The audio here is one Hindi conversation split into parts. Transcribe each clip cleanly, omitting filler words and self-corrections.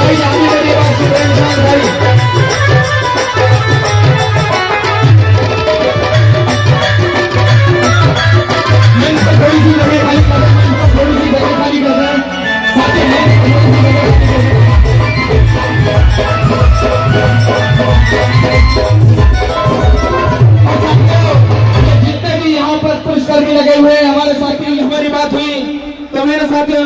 भाई आगे मेरी बात सुन रहे हैं इंसान भाई। मंच पर थोड़ी सी जगह खाली कर रहे हैं, मंच पर थोड़ी सी जगह खाली कर रहे हैं। जितने भी यहाँ पर पुरस्कार भी लगे हुए हैं हमारे साथियों, हमारी बात हुई तो मैंने साथियों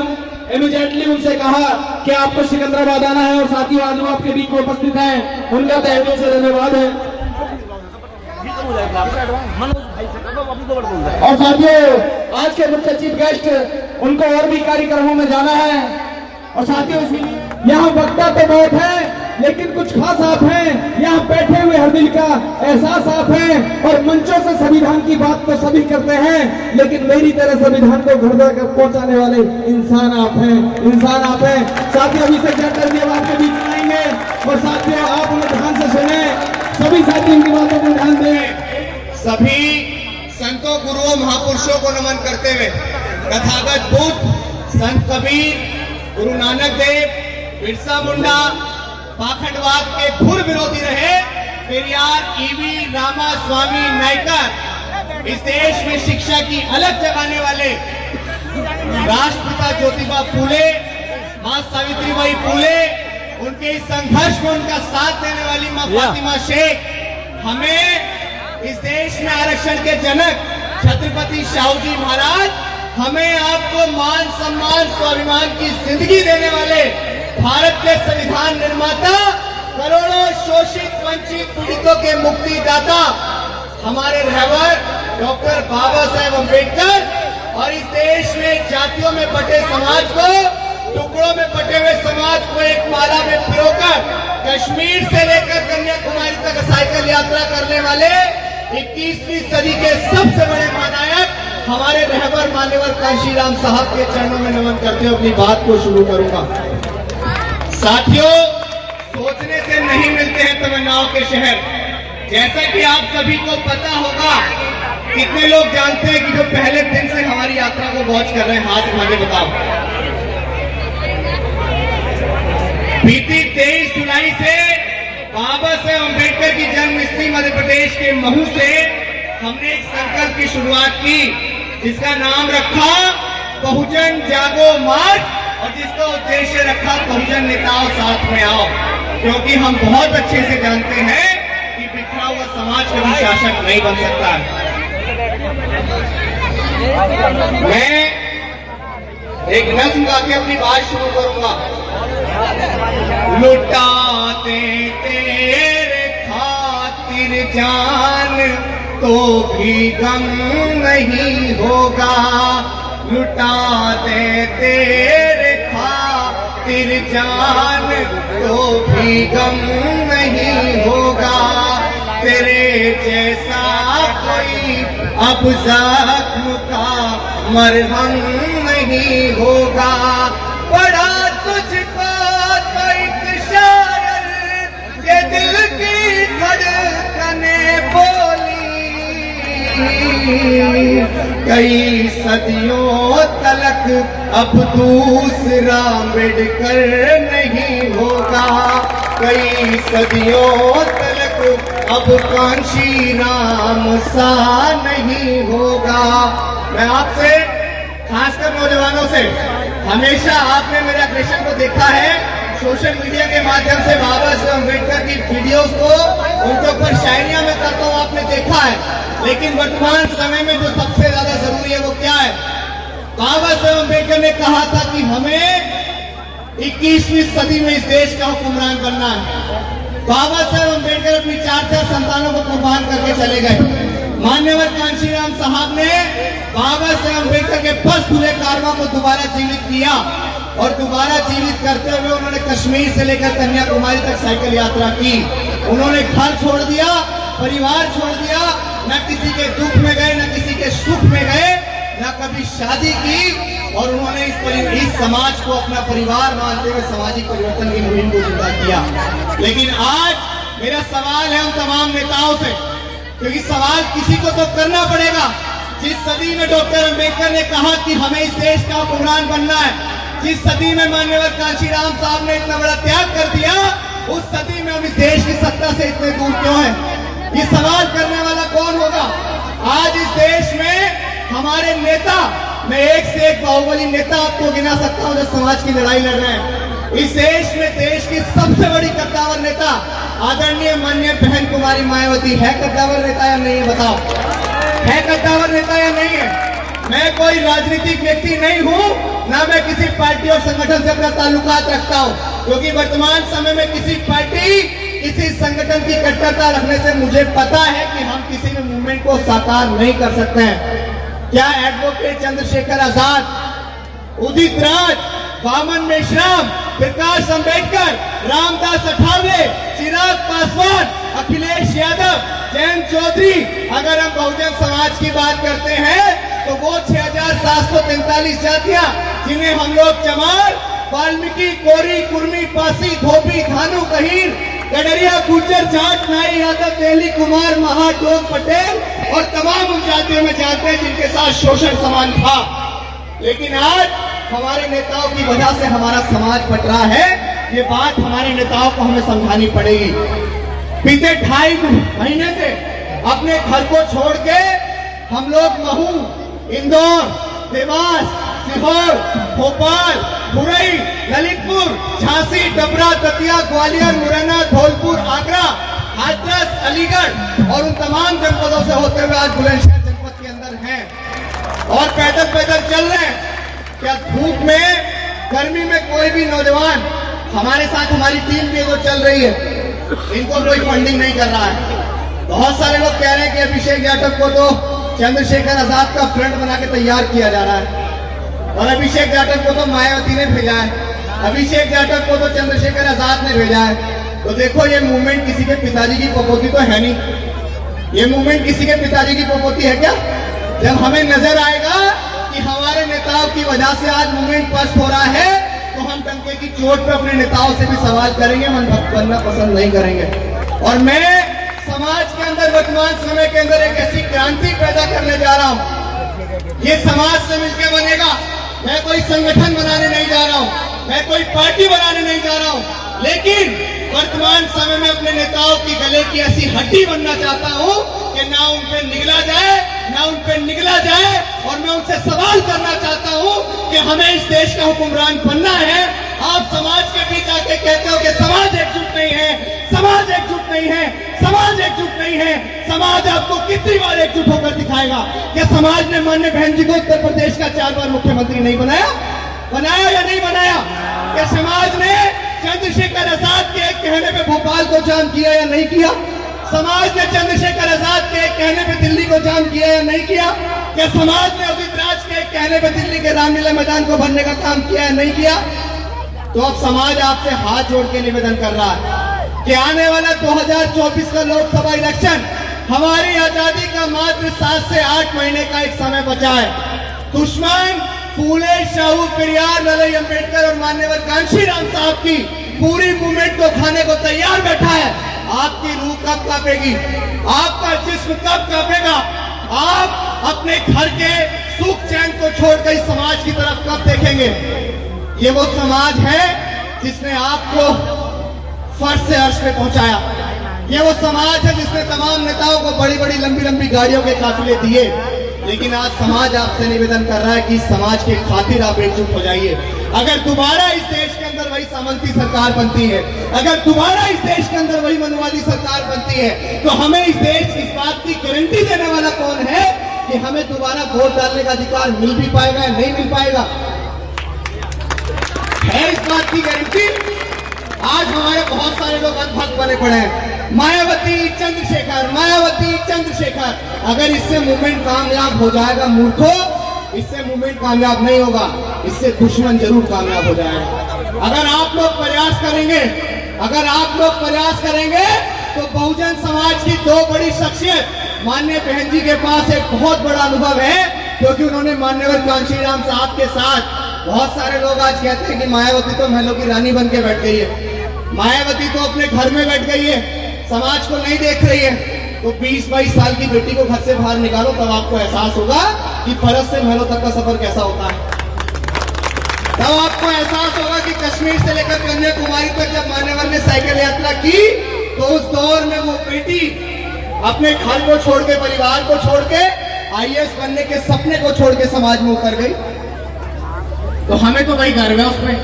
इमीडिएटली उनसे कहा कि आपको सिकंदराबाद आना है और साथियों आज वो आपके बीच में उपस्थित हैं, उनका तहे दिल से धन्यवाद है। और साथियों आज के मुख्य चीफ गेस्ट उनको और भी कार्यक्रमों में जाना है और साथियों इसीलिए यहाँ वक्ता तो बहुत है लेकिन कुछ खास आप हैं, यहाँ बैठे हुए हर दिल का एहसास आप हैं और मंचों से संविधान की बात तो सभी करते हैं लेकिन मेरी तरह संविधान को घर घर पहुंचाने वाले इंसान आप हैं, इंसान आप हैं। साथियों अभी से जनरल देव आपके बीच आएंगे और साथियों आप उन्हें ध्यान से सुने, सभी साथी इनकी बातों को ध्यान दें। सभी संतों गुरुओं महापुरुषों को नमन करते हुए तथागत बुद्ध, संत कबीर, गुरु नानक देव, बिरसा मुंडा पाखंडवाद के पूर्व विरोधी रहे पेरियार, ईवी, रामा स्वामी नायकर, इस देश में शिक्षा की अलग जगाने वाले राष्ट्रपिता ज्योतिबा फूले, मां सावित्रीबाई फूले, उनके इस संघर्ष में उनका साथ देने वाली मां फातिमा शेख, हमें इस देश में आरक्षण के जनक छत्रपति शाहू जी महाराज, हमें आपको मान सम्मान स्वाभिमान की जिंदगी देने वाले भारत के संविधान निर्माता, करोड़ों शोषित वंचित पीड़ितों के मुक्तिदाता हमारे रहबर डॉक्टर बाबा साहेब अम्बेडकर और इस देश में जातियों में बटे समाज को, टुकड़ों में बटे हुए समाज को एक माला में पिरोकर कश्मीर से लेकर कन्याकुमारी तक साइकिल यात्रा करने वाले 21वीं सदी के सबसे बड़े महानायक हमारे रहबर मान्यवर कांशीराम साहब के चरणों में नमन करते हुए अपनी बात को शुरू करूंगा। साथियों, सोचने से नहीं मिलते हैं तमन्नाओं के शहर। जैसा कि आप सभी को पता होगा, कितने लोग जानते हैं कि जो पहले दिन से हमारी यात्रा को वॉच कर रहे हैं, हाथ उठा के बताओ। बीती 23 जुलाई से बाबा साहेब अम्बेडकर की जन्मस्थली मध्य प्रदेश के महू से हमने एक संकल्प की शुरुआत की जिसका नाम रखा बहुजन जागो मार्च और जिसका उद्देश्य रखा बहुजन नेताओं साथ में आओ, क्योंकि हम बहुत अच्छे से जानते हैं कि बिखरा हुआ समाज कभी शासक नहीं बन सकता। मैं एक नज्म गा के अपनी बात शुरू करूंगा। लुटाते तेरे खातिर जान तो भी गम नहीं होगा, लुटा दे तेरे खातिर जान तो भी गम नहीं होगा, तेरे जैसा कोई अब जख्म का मरहम नहीं होगा। पढ़ा तुझको तो एक शायर ये दिल की धड़कने बोली, कई सदियों तलक अब दूसरा अम्बेडकर नहीं होगा, कई सदियों तलक अब कांशीराम सा नहीं होगा। मैं आपसे, खासकर नौजवानों से, हमेशा आपने मेरे अग्रेशन को देखा है सोशल मीडिया के माध्यम से, बाबा साहेब अम्बेडकर की वीडियोस को उनके ऊपर शायरियां में करता हूं, आपने देखा है। लेकिन वर्तमान समय में जो सबसे ज्यादा जरूरी है वो क्या है? बाबा साहेब अम्बेडकर ने कहा था कि हमें 21वीं सदी में इस देश का हुक्मरान बनना है। बाबा साहेब अम्बेडकर अपनी 4 संतानों को कुर्बान करके चले गए। मान्यवर कांशीराम साहब ने बाबा साहेब अम्बेडकर के पस खुले कारवां को दोबारा जीवित किया और दोबारा जीवित करते हुए उन्होंने कश्मीर से लेकर कन्याकुमारी तक साइकिल यात्रा की। उन्होंने घर छोड़ दिया, परिवार छोड़ दिया, न किसी के दुख में गए, न किसी के सुख में गए, न कभी शादी की, और उन्होंने इस समाज को अपना परिवार मानते हुए सामाजिक परिवर्तन की मुहिम को जिंदा किया। लेकिन आज मेरा सवाल है उन तमाम नेताओं से, क्योंकि सवाल किसी को तो करना पड़ेगा। जिस सदी में डॉक्टर अम्बेडकर ने कहा कि हमें इस देश का हुक्मरान बनना है, जिस सदी में मान्यवर कांशीराम साहब ने इतना बड़ा त्याग कर दिया, उस सदी में हम इस देश की सत्ता से इतने दूर क्यों हैं? ये सवाल करने वाला कौन होगा? आज इस देश में हमारे नेता, मैं एक से एक बाहुबली नेता आपको गिना सकता हूं जो समाज की लड़ाई लड़ रहे हैं। इस देश में देश की सबसे बड़ी कद्दावर नेता आदरणीय माननीय बहन कुमारी मायावती है। कद्दावर नेता या नहीं है? बताओ, है कद्दावर नेता या नहीं है? मैं कोई राजनीतिक व्यक्ति नहीं हूं, ना मैं किसी पार्टी और संगठन से अपना ताल्लुकात रखता हूं, क्योंकि वर्तमान समय में किसी पार्टी, किसी संगठन की कट्टरता रखने से मुझे पता है कि हम किसी भी मूवमेंट को साकार नहीं कर सकते हैं। क्या एडवोकेट चंद्रशेखर आजाद, उदित राज, वामन मेश्राम, प्रकाश अंबेडकर, रामदास अठावले, चिराग पासवान, अखिलेश यादव, जयंत चौधरी, अगर हम बहुजन समाज की बात करते हैं तो वो 6743 जातियां जिन्हें हम लोग चमार, वाल्मीकि, कोरी, कुर्मी, पासी, धोबी, धानु, कहीर, गडरिया, गुर्जर, जाट, नाई, यादव, तेली, कुमार, महा, डोग, पटेल और तमाम उन जातियों में जाते हैं जिनके साथ शोषण समान था। लेकिन आज हमारे नेताओं की वजह से हमारा समाज बट रहा है। ये बात हमारे नेताओं को हमें समझानी पड़ेगी। बीते 2.5 महीने से अपने घर को छोड़ के हम लोग महू, इंदौर, देवास, सीहोर, भोपाल, बुरई, ललितपुर, झांसी, डबरा, दतिया, ग्वालियर, मुरैना, धौलपुर, आगरा, हाथरस, अलीगढ़ और उन तमाम जनपदों से होते हुए आज बुलंदशहर जनपद के अंदर हैं और पैदल पैदल चल रहे हैं। क्या धूप में, गर्मी में कोई भी नौजवान, हमारे साथ हमारी टीम भी जो चल रही है, इनको कोई फंडिंग नहीं कर रहा है। बहुत सारे लोग कह रहे हैं कि अभिषेक जाटव को तो चंद्रशेखर आजाद का फ्रंट बना के तैयार किया जा रहा है और अभिषेक जाटव को तो मायावती ने भेजा है, अभिषेक जाटव को तो चंद्रशेखर आजाद ने भेजा है। तो देखो, ये मूवमेंट किसी के पिताजी की पपोती तो है नहीं। ये मूवमेंट किसी के पिताजी की पपोती है क्या? जब हमें नजर आएगा कि हमारे नेताओं की वजह से आज मूवमेंट पस्त हो रहा है, तो हम डंके की चोट पे अपने नेताओं से भी सवाल करेंगे, मन भक्त बनना पसंद नहीं करेंगे। और मैं समाज के अंदर वर्तमान समय के अंदर एक ऐसी क्रांति पैदा करने जा रहा हूं। ये समाज से मिलकर बनेगा। मैं कोई संगठन बनाने नहीं जा रहा हूं, मैं कोई पार्टी बनाने नहीं जा रहा हूं, लेकिन वर्तमान समय में अपने नेताओं की गले की ऐसी हड्डी बनना चाहता हूं कि ना उन पे निगला जाए, ना उन पे निगला जाए। और मैं उनसे सवाल करना चाहता हूं कि हमें इस देश का हुक्मरान बनना है। आप समाज के बीच आके कहते हो कि समाज एकजुट नहीं है, समाज एकजुट नहीं है, समाज एकजुट नहीं है। समाज आपको कितनी बार एकजुट होकर दिखाएगा? क्या समाज ने माननीय बहन जी को उत्तर प्रदेश का 4 बार मुख्यमंत्री नहीं बनाया? बनाया या नहीं बनाया? क्या समाज ने चंद्रशेखर आजाद के एक कहने पे भोपाल को जाम किया या नहीं किया? समाज ने चंद्रशेखर आजाद के एक कहने पे दिल्ली को जाम किया या नहीं किया? क्या समाज ने उदित राज के एक कहने पे दिल्ली के रामलीला मैदान को भरने का काम किया या नहीं किया? तो अब समाज आपसे हाथ जोड़ के निवेदन कर रहा है कि आने वाला 2024 का लोकसभा इलेक्शन, हमारी आजादी का मात्र 7 से 8 महीने का एक समय बचा है। दुश्मन फूले शाहू पेरियार, ललई अंबेडकर और मान्यवर कांशीराम साहब की पूरी मूवमेंट को खाने को तैयार बैठा है। आपकी रूह कब कांपेगी? आपका जिस्म कब कांपेगा? आप अपने घर के सुख चैन को छोड़कर इस समाज की तरफ कब देखेंगे? ये वो समाज है जिसने आपको फर्श से अर्श पे पहुंचाया। ये वो समाज है जिसने तमाम नेताओं को बड़ी बड़ी लंबी लंबी गाड़ियों के काफिले दिए। लेकिन आज समाज आपसे निवेदन कर रहा है कि समाज के खातिर आप एकजुट हो जाइए। अगर दोबारा इस देश के अंदर वही सामंती सरकार बनती है, अगर दोबारा इस देश के अंदर वही मनवादी सरकार बनती है, तो हमें इस देश इस बात की गारंटी देने वाला कौन है कि हमें दोबारा वोट डालने का अधिकार मिल भी पाएगा या नहीं मिल पाएगा? है इस बात की गारंटी? आज हमारे बहुत सारे लोग अंधभक्त बने पड़े हैं। मायावती चंद्रशेखर, मायावती चंद्रशेखर। अगर इससे मूवमेंट कामयाब हो जाएगा मूर्खों, इससे मूवमेंट कामयाब नहीं होगा, इससे दुश्मन जरूर कामयाब हो जाएगा। अगर आप लोग प्रयास करेंगे, अगर आप लोग प्रयास करेंगे तो बहुजन समाज की 2 बड़ी शख्सियत, माननीय बहन जी के पास एक बहुत बड़ा अनुभव है, क्योंकि उन्होंने मान्यवर कांशीराम साहब के साथ, बहुत सारे लोग आज कहते हैं कि मायावती तो महलों की रानी बन के बैठ गई है, मायावती तो अपने घर में बैठ गई है, समाज को नहीं देख रही है। तो 20-22 साल की बेटी को घर से बाहर निकालो, तब आपको एहसास होगा कि फरस से महलों तक का सफर कैसा होता है। तब आपको एहसास होगा कि कश्मीर से लेकर कन्याकुमारी तक जब मान्यवर ने साइकिल यात्रा की तो उस दौर में वो बेटी अपने घर को छोड़ के, परिवार को छोड़ के, आईएएस बनने के सपने को छोड़ के समाज में उतर गई। तो हमें तो भाई गर्व है उसमें।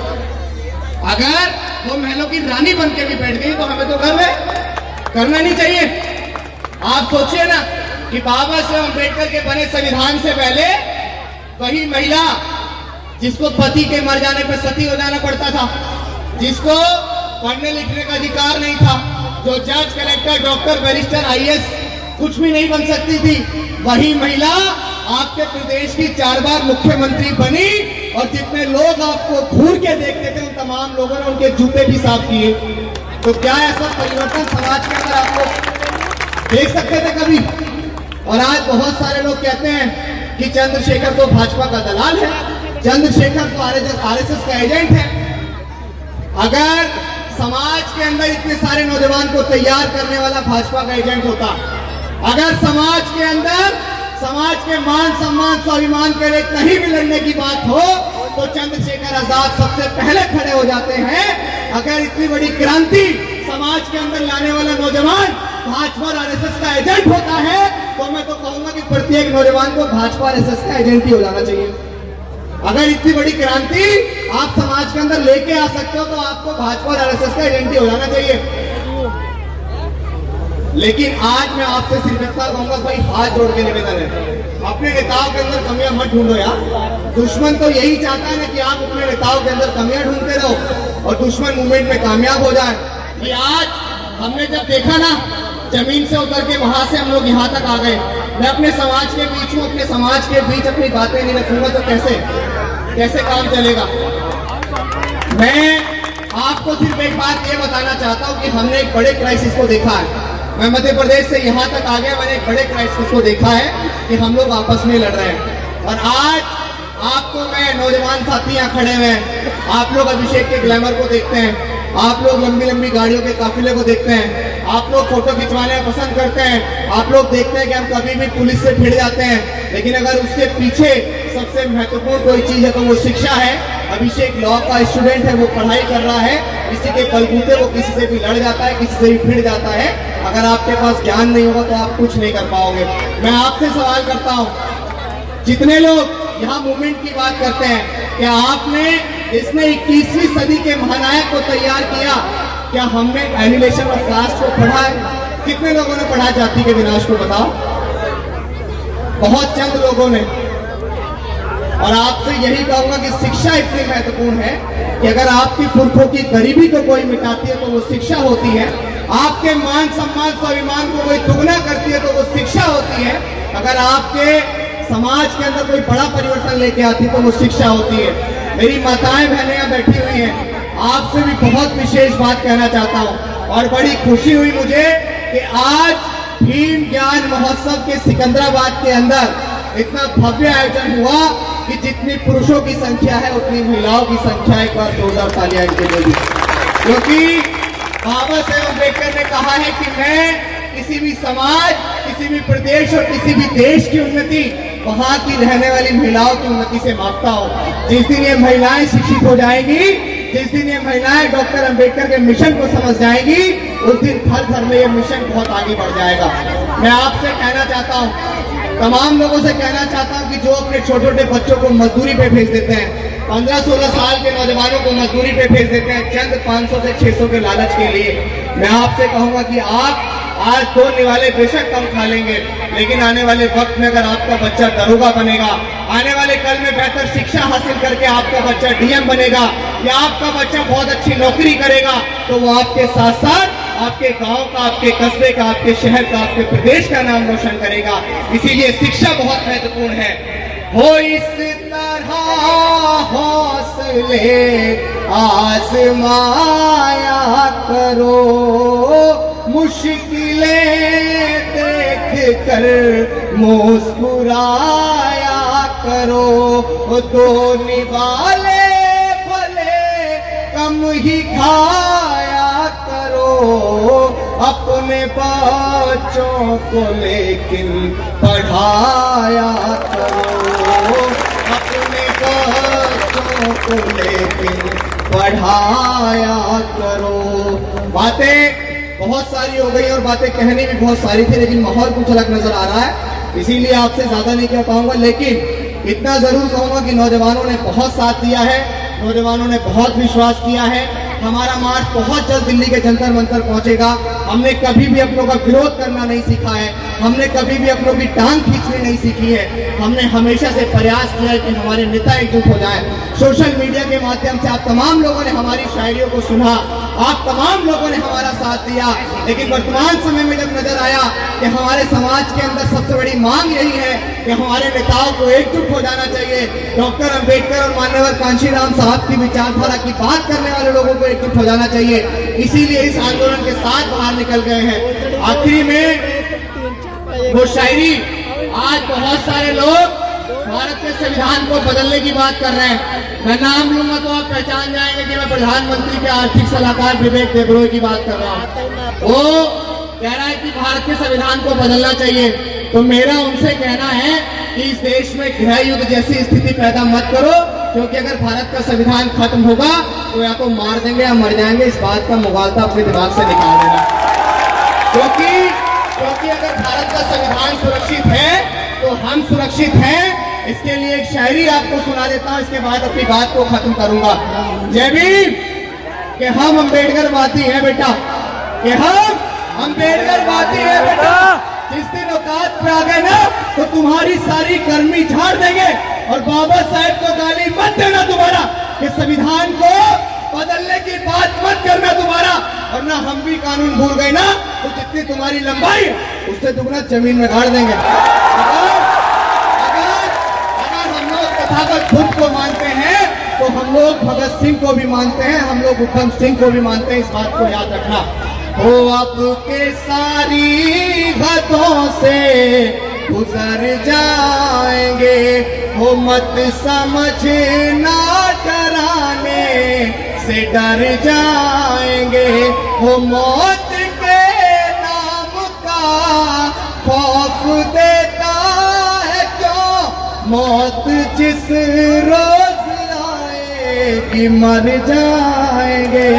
अगर वो महलों की रानी बन के भी बैठ गई तो हमें तो गर्व है, करना नहीं चाहिए। आप सोचिए ना कि बाबा साहेब अम्बेडकर के बने संविधान से पहले वही महिला जिसको पति के मर जाने पर सती हो जाना पड़ता था, जिसको पढ़ने लिखने का अधिकार नहीं था, जो जज, कलेक्टर, डॉक्टर, बैरिस्टर, आईएएस कुछ भी नहीं बन सकती थी, वही महिला आपके प्रदेश की 4 बार मुख्यमंत्री बनी और जितने लोग आपको घूर के देखते थे उन तमाम लोगों ने उनके जूते भी साफ किए। तो क्या ऐसा परिवर्तन समाज के अंदर आपको देख सकते थे कभी? और आज बहुत सारे लोग कहते हैं कि चंद्रशेखर तो भाजपा का दलाल है, चंद्रशेखर तो आरएसएस का एजेंट है। अगर समाज के अंदर इतने सारे नौजवान को तैयार करने वाला भाजपा का एजेंट होता, अगर समाज के अंदर समाज के मान सम्मान स्वाभिमान के लिए कहीं भी लड़ने की बात हो तो चंद्रशेखर आजाद सबसे पहले खड़े हो जाते हैं। अगर इतनी बड़ी क्रांति समाज के अंदर लाने वाला नौजवान भाजपा और आरएसएस का एजेंट होता है तो मैं तो कहूंगा कि प्रत्येक नौजवान को भाजपा आरएसएस का एजेंट ही हो जाना चाहिए। अगर इतनी बड़ी क्रांति आप समाज के अंदर लेके आ सकते हो तो आपको भाजपा और आरएसएस का एजेंट ही हो जाना चाहिए। लेकिन आज मैं आपसे सिर्फ इतना कहूंगा, भाई हाथ जोड़ के निवेदन है, अपने नेताओं के अंदर कमियां मत ढूंढो यार। दुश्मन तो यही चाहता है ना कि आप अपने नेताओं के अंदर कमियां ढूंढते रहो और दुश्मन मूवमेंट में कामयाब हो जाए। ये आज हमने जब देखा ना, जमीन से उतर के वहां से हम लोग यहाँ तक आ गए। मैं अपने समाज के बीच हूँ, अपने समाज के बीच अपनी बातें नहीं रखूंगा तो कैसे काम चलेगा। मैं आपको सिर्फ एक बात ये बताना चाहता हूँ कि हमने एक बड़े क्राइसिस को देखा है। मैं मध्य प्रदेश से यहाँ तक आ गया, मैंने एक बड़े क्राइसिस को देखा है कि हम लोग आपस में लड़ रहे हैं। और आज आपको मैं नौजवान साथी यहाँ खड़े हुए हैं, आप लोग अभिषेक के ग्लैमर को देखते हैं, आप लोग लंबी लंबी गाड़ियों के काफिले को देखते हैं, आप लोग फोटो खिंचवाने पसंद करते हैं, आप लोग देखते हैं कि हम कभी भी पुलिस से भिड़ जाते हैं। लेकिन अगर उसके पीछे सबसे महत्वपूर्ण कोई चीज है तो वो शिक्षा है। अभिषेक लॉ का स्टूडेंट है, वो पढ़ाई कर रहा है, किसी के बलबूते वो किसी से भी लड़ जाता है, किसी से भी भिड़ जाता है। अगर आपके पास ज्ञान नहीं होगा तो आप कुछ नहीं कर पाओगे। मैं आपसे सवाल करता हूँ, जितने लोग यहाँ मूवमेंट की बात करते हैं, क्या आपने इसने 21वीं सदी के महानायक को तैयार किया? क्या हमने एनिमेशन ऑफ कास्ट को पढ़ा है? कितने लोगों ने पढ़ा जाति के विनाश को? बताओ, बहुत चंद लोगों ने। और आपसे यही कहूंगा कि शिक्षा इतनी महत्वपूर्ण है कि अगर आपकी पुरखों की गरीबी को कोई मिटाती है तो वो शिक्षा होती है, आपके मान सम्मान स्वाभिमान को कोई दुगना करती है तो वो शिक्षा होती है, अगर आपके समाज के अंदर कोई बड़ा परिवर्तन लेके आती है तो वो शिक्षा होती है। मेरी माताएं बहनें यहाँ बैठी हुई हैं, आपसे भी बहुत विशेष बात कहना चाहता हूँ और बड़ी खुशी हुई मुझे कि आज भीम ज्ञान महोत्सव के सिकंदराबाद के अंदर इतना भव्य आयोजन हुआ कि जितनी पुरुषों की संख्या है उतनी महिलाओं की संख्या एक बार जोरदार तालियां इनके लिए। क्योंकि बाबा साहेब अम्बेडकर ने कहा है कि मैं किसी भी समाज, किसी भी प्रदेश और किसी भी देश की उन्नति वहां की रहने वाली महिलाओं की उन्नति से मापता हूं। जिस दिन ये महिलाएं शिक्षित हो जाएंगी, जिस दिन ये महिलाएं डॉक्टर अंबेडकर के मिशन को समझ जाएंगी, उस दिन घर घर में ये मिशन बहुत आगे बढ़ जाएगा। मैं आपसे कहना चाहता हूँ, तमाम लोगों से कहना चाहता हूँ कि जो अपने छोटे छोटे बच्चों को मजदूरी पे भेज देते हैं, 15-16 साल के नौजवानों को मजदूरी पे भेज देते हैं चंद 500 से 600 के लालच के लिए, मैं आपसे कहूंगा कि आप आज 2 निवाले बेशक कम खा लेंगे, लेकिन आने वाले वक्त में अगर आपका बच्चा दरोगा बनेगा, आने वाले कल में बेहतर शिक्षा हासिल करके आपका बच्चा डीएम बनेगा या आपका बच्चा बहुत अच्छी नौकरी करेगा, तो वो आपके साथ साथ आपके गांव का, आपके कस्बे का, आपके शहर का, आपके प्रदेश का नाम रोशन करेगा। इसीलिए शिक्षा बहुत महत्वपूर्ण है। हो इस तरह हौसले आजमाया करो, मुश्किलें देख कर मुस्कुराया करो, दो निवाले भले कम ही खाया करो, अपने बच्चों को लेकिन पढ़ाया करो, अपने बच्चों को लेकिन बढ़ाया करो। बातें बहुत सारी हो गई और बातें कहनी भी बहुत सारी थी, लेकिन माहौल कुछ अलग नजर आ रहा है, इसीलिए आपसे ज्यादा नहीं कह पाऊंगा। लेकिन इतना जरूर कहूंगा कि नौजवानों ने बहुत साथ दिया है, नौजवानों ने बहुत विश्वास किया है। हमारा मार्च बहुत जल्द दिल्ली के जंतर मंतर पहुंचेगा। हमने कभी भी अपनों का विरोध करना नहीं सीखा है, हमने कभी भी अपनों की टांग खींचनी नहीं सीखी है। हमने हमेशा से प्रयास किया है कि हमारे नेता एकजुट हो जाएं। सोशल मीडिया के माध्यम से आप तमाम लोगों ने हमारी शायरियों को सुना, आप तमाम लोगों ने हमारा साथ दिया, लेकिन वर्तमान समय में जब नजर आया कि हमारे समाज के अंदर सबसे बड़ी मांग यही है कि हमारे नेताओं को एकजुट हो जाना चाहिए। डॉक्टर अंबेडकर और मान्यवर कांशीराम साहब की विचारधारा की बात करने वाले लोगों को एकजुट हो जाना चाहिए, इसीलिए इस आंदोलन के साथ बाहर निकल गए हैं। आखिरी में वो शायरी, आज बहुत सारे लोग भारत के संविधान को बदलने की बात कर रहे हैं। मैं नाम लूंगा तो आप पहचान जाएंगे कि मैं प्रधानमंत्री के आर्थिक सलाहकार विवेक देबरॉय की बात कर रहा हूँ। वो कह रहा है कि भारत के संविधान को बदलना चाहिए, तो मेरा उनसे कहना है कि इस देश में गृह युद्ध जैसी स्थिति पैदा मत करो, क्योंकि अगर भारत का संविधान खत्म होगा तो या तो मार देंगे या मर जाएंगे। इस बात का मुगालता अपने दिमाग से निकाल देना, क्योंकि अगर भारत का संविधान सुरक्षित है तो हम सुरक्षित हैं। इसके लिए एक शायरी आपको सुना देता हूं, इसके बाद अपनी बात को खत्म करूंगा। जय भीम। कि हम अम्बेडकरवादी हैं बेटा, कि हम अम्बेडकरवादी हैं बेटा, जिस दिन औकात पे आ गए ना तो तुम्हारी सारी गर्मी झाड़ देंगे। और बाबा साहेब को गाली मत देना दोबारा, कि संविधान को बदलने की बात मत करना दोबारा, वरना हम भी कानून भूल गए ना तो जितनी तुम्हारी लंबाई है उससे दुगना जमीन में गाड़ देंगे। अगर खुद को मानते हैं तो हम लोग भगत सिंह को भी मानते हैं, हम लोग उधम सिंह को भी मानते हैं, इस बात को याद रखना। हो आपके सारी हदों से गुजर जाएंगे, हो मत समझना डराने से डर जाएंगे, हो मौत के नाम का खौफ देता है क्यों, मौत जिस रोज आएगी मर जाएंगे,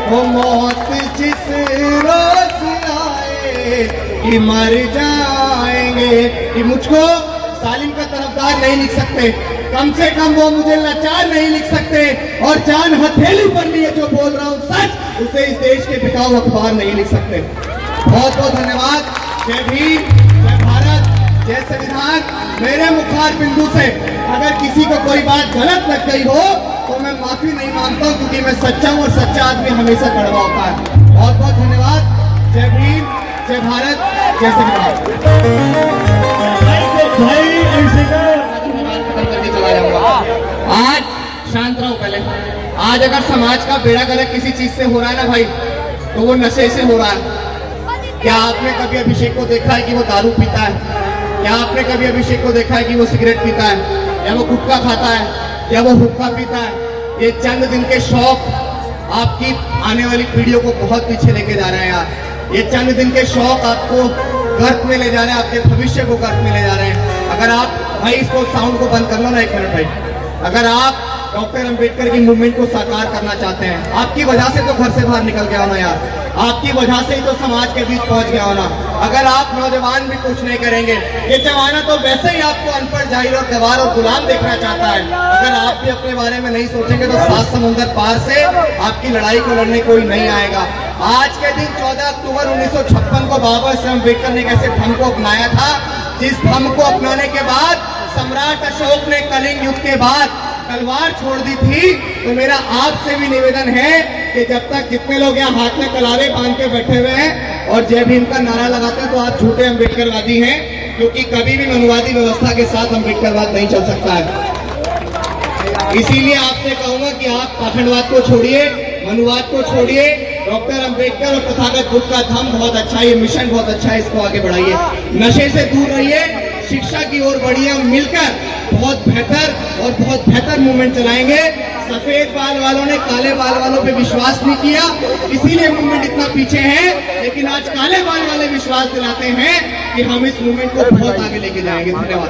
वो मौत जिस रोज आएगी मर जाएंगे। कि मुझको सालिम का तरफदार नहीं लिख सकते, कम से कम वो मुझे लाचार नहीं लिख सकते, और जान हथेली पर लिए जो बोल रहा हूँ सच, उसे इस देश के बिकाऊ अखबार नहीं लिख सकते। बहुत बहुत धन्यवाद। जय भीम, जय भारत, जय संविधान। मेरे मुखार बिंदु से अगर किसी को कोई बात गलत लग गई हो तो मैं माफी नहीं मांगता, क्योंकि मैं सच्चा हूँ और सच्चा आदमी हमेशा कड़वा होता है। बहुत बहुत धन्यवाद। जय भीम, जय भारत, जय संविधान। आज शांत रहो पहले। आज अगर समाज का बेड़ा गलत किसी चीज से हो रहा है ना भाई, तो वो नशे से हो रहा है। क्या आपने कभी अभिषेक को देखा है कि वो दारू पीता है? क्या आपने कभी अभिषेक को देखा है कि वो सिगरेट पीता है, या वो गुटखा खाता है, या वो हुक्का पीता है? ये चंद दिन के शौक आपकी आने वाली पीढ़ियों को बहुत पीछे लेके जा रहे हैं यार। ये चंद दिन के शौक आपको गर्त में ले जा रहे हैं, आपके भविष्य को गर्त में ले जा रहे हैं। अगर आप भाई इसको साउंड को बंद कर लो ना एक मिनट भाई, अगर आप डॉक्टर अंबेडकर की मूवमेंट को साकार करना चाहते हैं, आपकी वजह से तो घर से बाहर निकल गया होना यार, आपकी वजह से ही तो समाज के बीच पहुंच गया होना। अगर आप नौजवान भी कुछ नहीं करेंगे, ये जमाना तो वैसे ही आपको अनपढ़, जाहिल और गवार और गुलाम देखना चाहता है। अगर आप भी अपने बारे में नहीं सोचेंगे तो 7 समुंदर पार से आपकी लड़ाई को लड़ने कोई नहीं आएगा। आज के दिन 14 अक्टूबर 1956 को बाबा साहेब अम्बेडकर ने कैसे धर्म को अपनाया था, जिस धर्म को अपनाने के बाद सम्राट अशोक ने कलिंग युद्ध के बाद तलवार छोड़ दी थी। तो मेरा आपसे भी निवेदन है कि जब तक जितने लोग यहाँ हाथ में तलवारें बांध के बैठे हुए हैं और जय भीम का नारा लगाते हैं, तो आप झूठे अम्बेडकरवादी हैं, क्योंकि कभी भी मनुवादी व्यवस्था के साथ अम्बेडकरवाद नहीं चल सकता है। इसीलिए आपसे कहूंगा कि आप पाखंडवाद को छोड़िए, मनुवाद को छोड़िए। डॉक्टर अंबेडकर और तथागत बुद्ध का धम्म बहुत अच्छा है, ये मिशन बहुत अच्छा है, इसको आगे बढ़ाइए। नशे से दूर रहिए, शिक्षा की ओर बढ़िए, हम मिलकर बहुत बेहतर मूवमेंट चलाएंगे। सफेद बाल वालों ने काले बाल वालों पे विश्वास नहीं किया, इसीलिए मूवमेंट इतना पीछे है। लेकिन आज काले बाल वाले विश्वास दिलाते हैं कि हम इस मूवमेंट को बहुत आगे लेके जाएंगे। धन्यवाद।